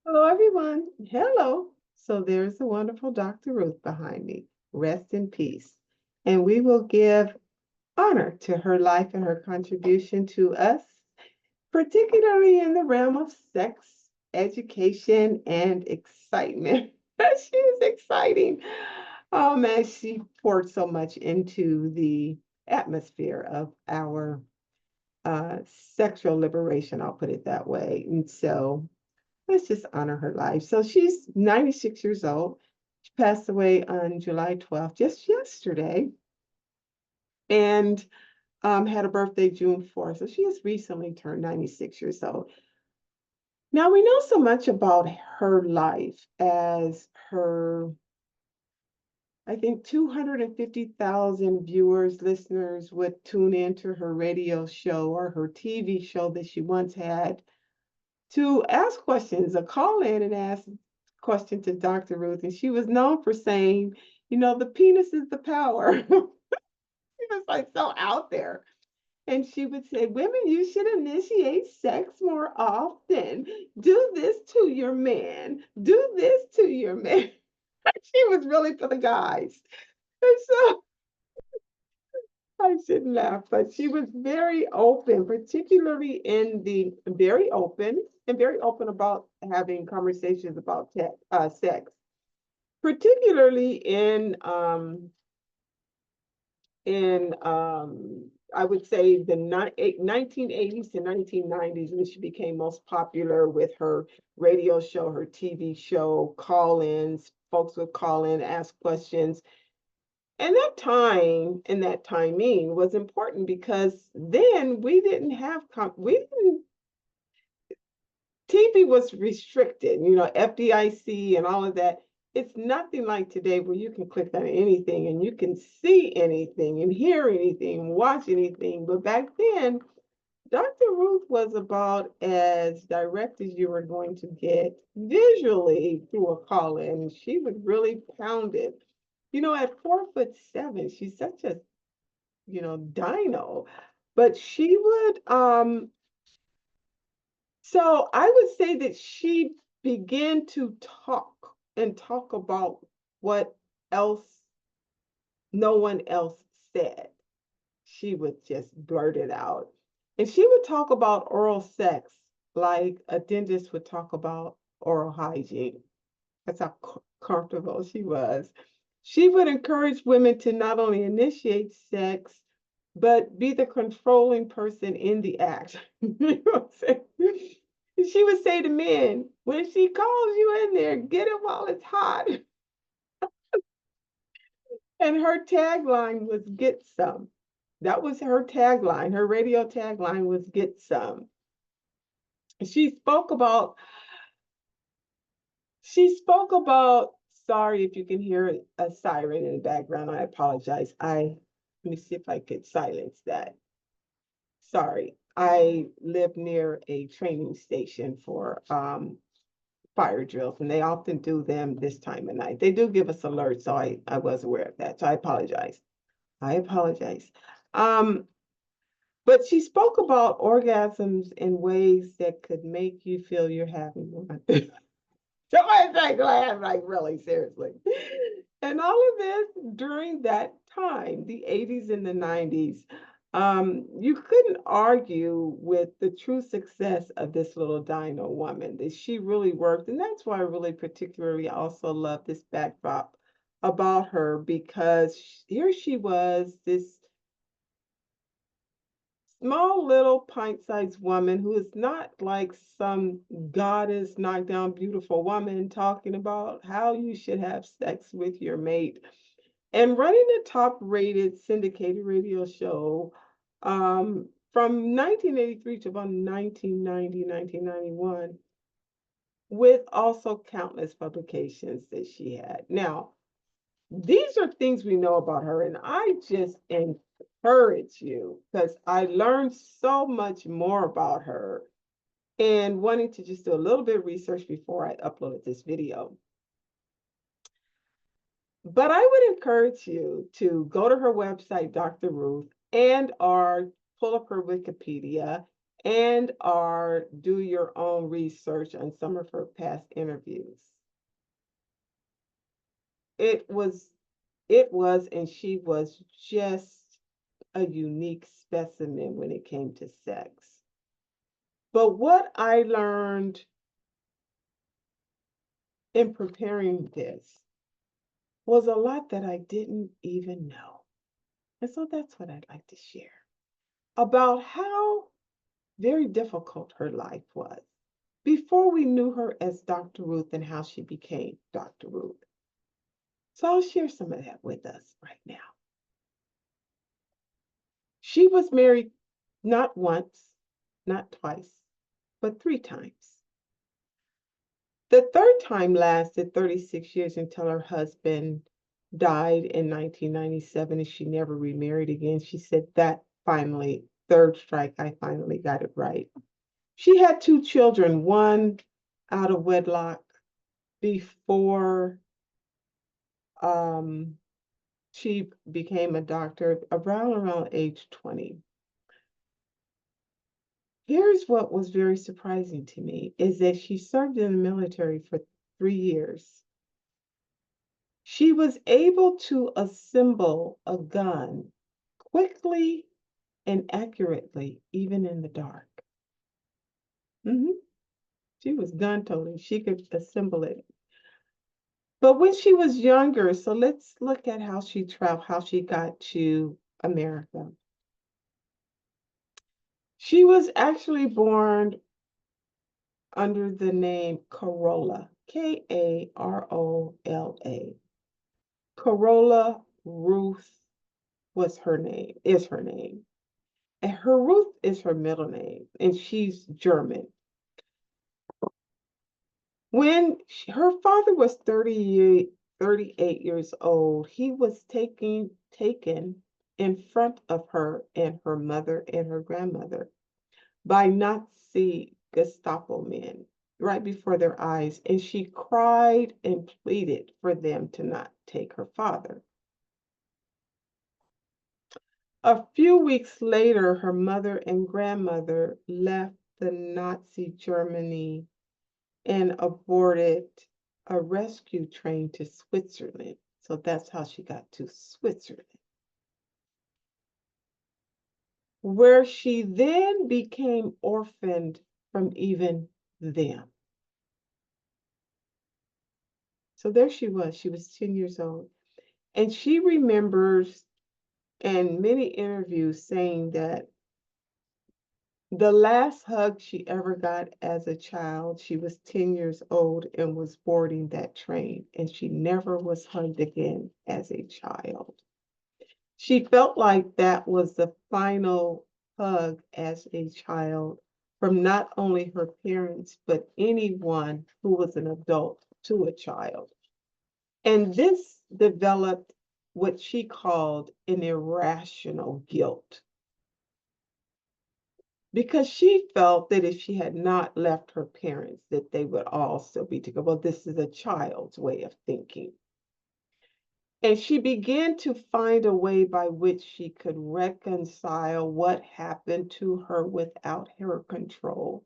Hello, everyone. Hello. So there's the wonderful Dr. Ruth behind me. Rest in peace. And we will give honor to her life and her contribution to us, particularly in the realm of sex, education, and excitement. She was exciting. Oh man, she poured so much into the atmosphere of our sexual liberation, I'll put it that way. And so let's just honor her life. So she's 96 years old. She passed away on July 12th, just yesterday, and had a birthday June 4th. So she has recently turned 96 years old. Now we know so much about her life as her, I think 250,000 viewers, listeners would tune into her radio show or her TV show that she once had to ask questions, a call in and ask question to Dr. Ruth. And she was known for saying, the penis is the power. She was like so out there. And she would say, women, you should initiate sex more often. Do this to your man. Do this to your man. She was really for the guys. And so I shouldn't laugh, but she was very open, particularly in the very open about having conversations about sex, particularly in I would say the 1980s to 1990s when she became most popular with her radio show, her TV show, call-ins. Folks would call in, ask questions, and that time and that timing was important because then we didn't have we didn't TV was restricted, FDIC and all of that. It's nothing like today where you can click on anything and you can see anything and hear anything, watch anything. But back then, Dr. Ruth was about as direct as you were going to get visually through a call in. She would really pound it. At 4'7", she's such a, dino. But she would so I would say that she began to talk about what else no one else said. She would just blurt it out. And she would talk about oral sex like a dentist would talk about oral hygiene. That's how comfortable she was. She would encourage women to not only initiate sex, but be the controlling person in the act. You know what I'm saying? She would say to men, when she calls you in there, get it while it's hot. And her tagline was get some. That was her tagline. Her radio tagline was get some. She spoke about She spoke about, sorry if you can hear a siren in the background. I apologize. Let me see if I could silence that. Sorry. I live near a training station for fire drills, and they often do them this time of night. They do give us alerts, so I was aware of that. So I apologize. I apologize. Um, but she spoke about orgasms in ways that could make you feel you're having one. Somebody's like, glad, like really, seriously. And all of this during that time, the 80s and the 90s, you couldn't argue with the true success of this little dino woman, that she really worked. And that's why I really particularly also love this backdrop about her, because here she was, this small little pint-sized woman who is not like some goddess knockdown beautiful woman talking about how you should have sex with your mate and running a top rated syndicated radio show from 1983 to about 1990, 1991, with also countless publications that she had. Now, these are things we know about her, and I just encourage you because I learned so much more about her and wanting to just do a little bit of research before I uploaded this video. But I would encourage you to go to her website, Dr. Ruth, and or pull up her Wikipedia and or do your own research on some of her past interviews. It was, and she was just a unique specimen when it came to sex. But what I learned in preparing this was a lot that I didn't even know. And so that's what I'd like to share about how very difficult her life was before we knew her as Dr. Ruth and how she became Dr. Ruth. So I'll share some of that with us right now. She was married not once, not twice, but 3 times. The third time lasted 36 years until her husband died in 1997 and she never remarried again. She said that finally, third strike, I finally got it right. She had 2 children, one out of wedlock before she became a doctor around age 20. Here's what was very surprising to me is that she served in the military for 3 years. She was able to assemble a gun quickly and accurately, even in the dark. She was gun toting. She could assemble it. But when she was younger, so let's look at how she traveled, how she got to America. She was actually born under the name Corolla, Karola. Corolla Ruth was her name, is her name. And her Ruth is her middle name, and she's German. When her father was 38 years old, he was taken in front of her and her mother and her grandmother by Nazi Gestapo men right before their eyes, and she cried and pleaded for them to not take her father. A few weeks later, her mother and grandmother left the Nazi Germany and aborted a rescue train to Switzerland. So that's how she got to Switzerland, where she then became orphaned from even them. So there she was 10 years old. And she remembers in many interviews saying that the last hug she ever got as a child, she was 10 years old and was boarding that train, and she never was hugged again as a child. She felt like that was the final hug as a child from not only her parents, but anyone who was an adult to a child. And this developed what she called an irrational guilt, because she felt that if she had not left her parents, that they would all still be together. Well, this is a child's way of thinking. And she began to find a way by which she could reconcile what happened to her without her control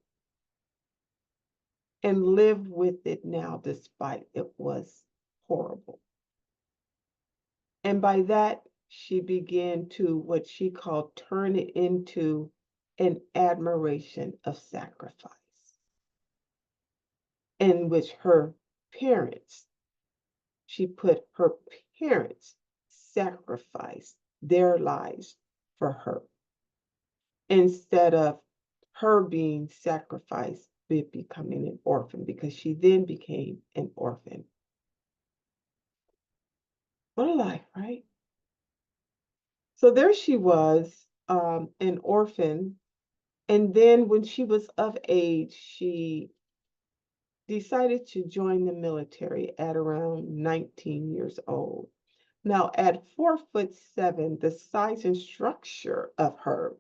and live with it now, despite it was horrible. And by that, she began to what she called turn it into an admiration of sacrifice, in which her parents, she put her parents sacrificed their lives for her instead of her being sacrificed with becoming an orphan, because she then became an orphan. What a life, right? So there she was, an orphan. And then when she was of age, she decided to join the military at around 19 years old. Now, at 4'7", the size and structure of her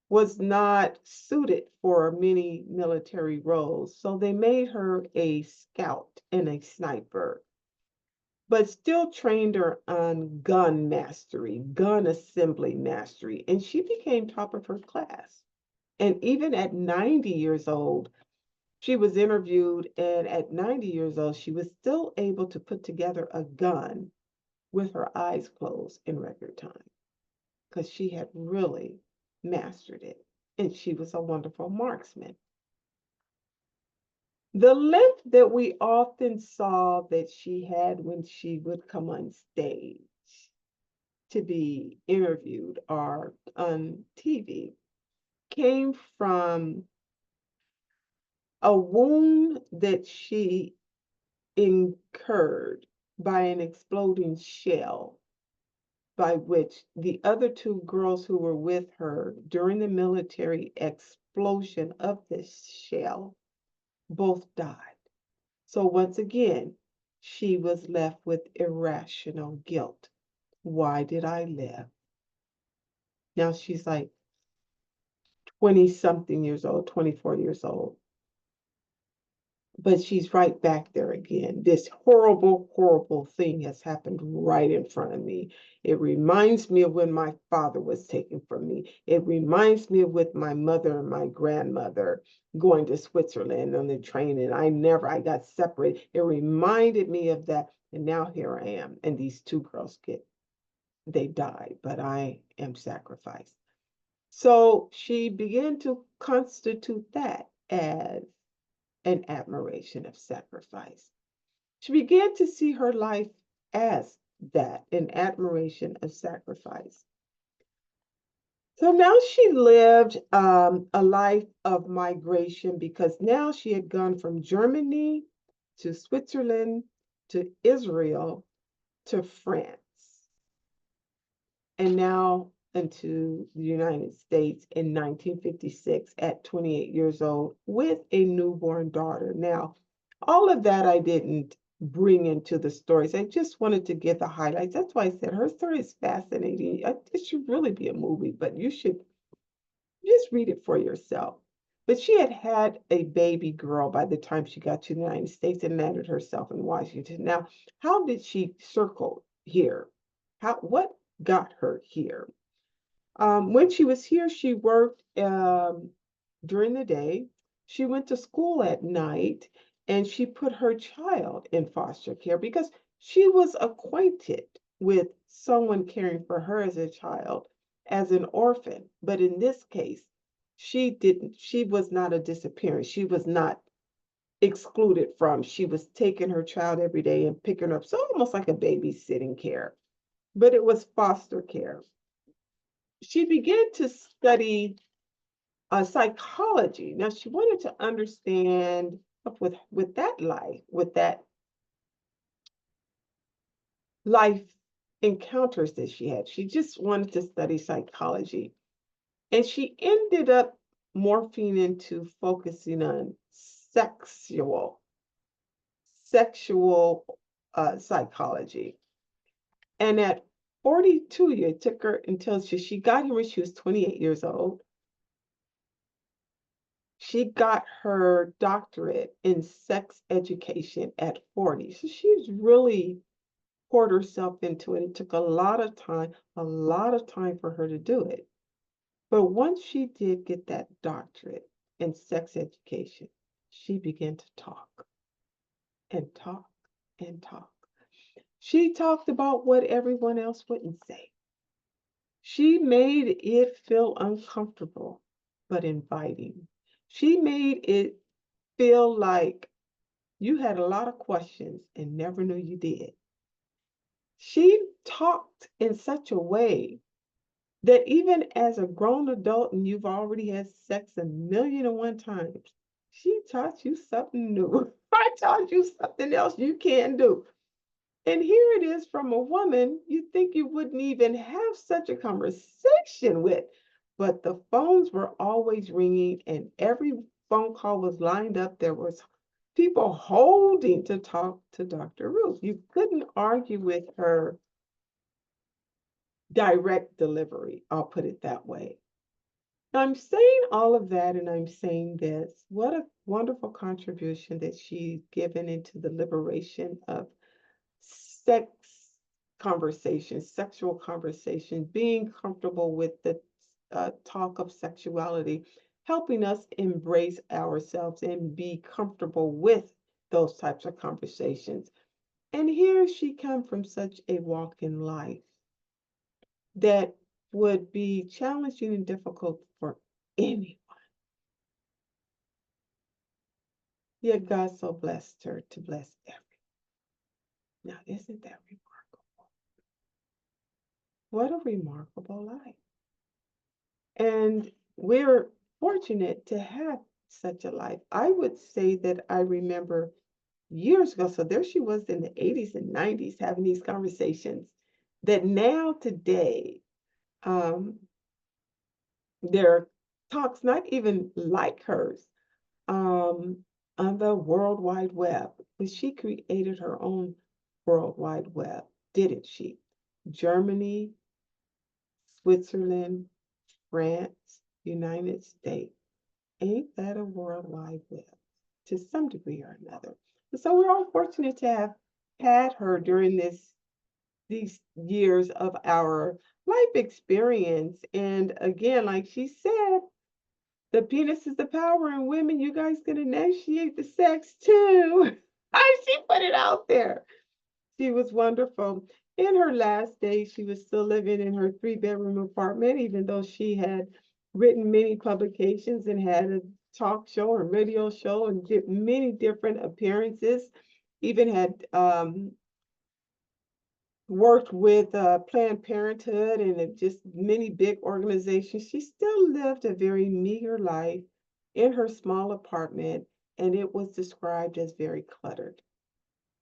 was not suited for many military roles, so they made her a scout and a sniper, but still trained her on gun mastery, gun assembly mastery, and she became top of her class. And even at 90 years old, she was interviewed, and at 90 years old, she was still able to put together a gun with her eyes closed in record time because she had really mastered it. And she was a wonderful marksman. The limp that we often saw that she had when she would come on stage to be interviewed or on TV came from a wound that she incurred by an exploding shell, by which the other two girls who were with her during the military explosion of this shell both died. So once again, she was left with irrational guilt. Why did I live? Now she's like 20 something years old, 24 years old. But she's right back there again. This horrible, horrible thing has happened right in front of me. It reminds me of when my father was taken from me. It reminds me of with my mother and my grandmother going to Switzerland on the train, and I got separated. It reminded me of that. And now here I am. And these two girls they died, but I am sacrificed. So she began to constitute that as an admiration of sacrifice. She began to see her life as that, an admiration of sacrifice. So now she lived a life of migration because now she had gone from Germany to Switzerland to Israel to France and now into the United States in 1956 at 28 years old with a newborn daughter. Now, all of that I didn't bring into the stories. I just wanted to give the highlights. That's why I said her story is fascinating. It should really be a movie, but you should just read it for yourself. But she had had a baby girl by the time she got to the United States and landed herself in Washington. Now, how did she circle here? What got her here? When she was here, she worked during the day. She went to school at night, and she put her child in foster care because she was acquainted with someone caring for her as a child as an orphan. But in this case, she was not a disappearance. She was not excluded from. She was taking her child every day and picking her up. So almost like a babysitting care, but it was foster care. She began to study psychology. Now she wanted to understand with that life encounters that she had. She just wanted to study psychology, and she ended up morphing into focusing on sexual psychology. And at 42, it took her until she got here when she was 28 years old. She got her doctorate in sex education at 40. So she's really poured herself into it. It took a lot of time for her to do it. But once she did get that doctorate in sex education, she began to talk and talk and talk. She talked about what everyone else wouldn't say. She made it feel uncomfortable, but inviting. She made it feel like you had a lot of questions and never knew you did. She talked in such a way that even as a grown adult and you've already had sex 1,000,001 times, she taught you something new. I taught you something else you can do. And here it is from a woman you think you wouldn't even have such a conversation with. But the phones were always ringing, and every phone call was lined up. There was people holding to talk to Dr. Ruth. You couldn't argue with her direct delivery. I'll put it that way. I'm saying all of that, and I'm saying this. What a wonderful contribution that she's given into the liberation of sex conversation, sexual conversation, being comfortable with the talk of sexuality, helping us embrace ourselves and be comfortable with those types of conversations. And here she come from such a walk in life that would be challenging and difficult for anyone. Yet God so blessed her to bless everyone. Now, isn't that remarkable? What a remarkable life. And we're fortunate to have such a life. I would say that I remember years ago, so there she was in the 80s and 90s having these conversations, that now today, there are talks not even like hers um, on the World Wide Web, but she created her own World Wide Web, didn't she? Germany, Switzerland, France, United States. Ain't that a World Wide Web to some degree or another? So we're all fortunate to have had her during these years of our life experience. And again, like she said, the penis is the power, and women, you guys can initiate the sex too. She put it out there. She was wonderful. In her last days, she was still living in her 3-bedroom apartment, even though she had written many publications and had a talk show or radio show and did many different appearances, even had worked with Planned Parenthood and just many big organizations. She still lived a very meager life in her small apartment, and it was described as very cluttered.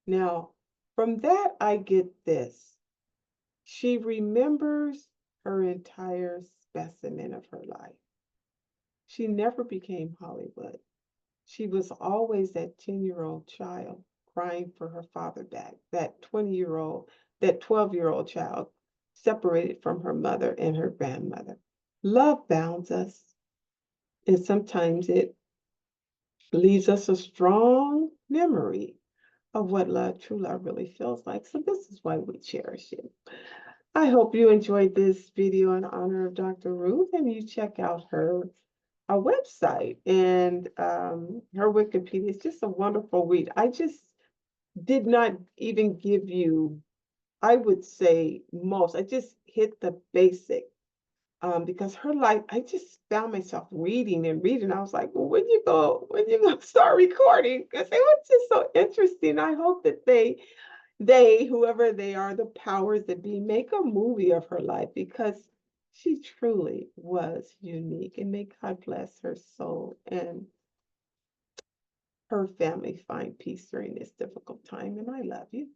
Now, from that, I get this. She remembers her entire specimen of her life. She never became Hollywood. She was always that 10-year-old child crying for her father back, that 20-year-old, that 12-year-old child separated from her mother and her grandmother. Love bounds us, and sometimes it leaves us a strong memory of what love, true love really feels like. So this is why we cherish it. I hope you enjoyed this video in honor of Dr. Ruth, and you check out her website and her Wikipedia. It's just a wonderful read. I just did not even give you, I would say most. I just hit the basic because her life, I just found myself reading and reading. I was like, well, when you go start recording? Because it was just so interesting. I hope that they, whoever they are, the powers that be, make a movie of her life because she truly was unique. And may God bless her soul and her family find peace during this difficult time. And I love you.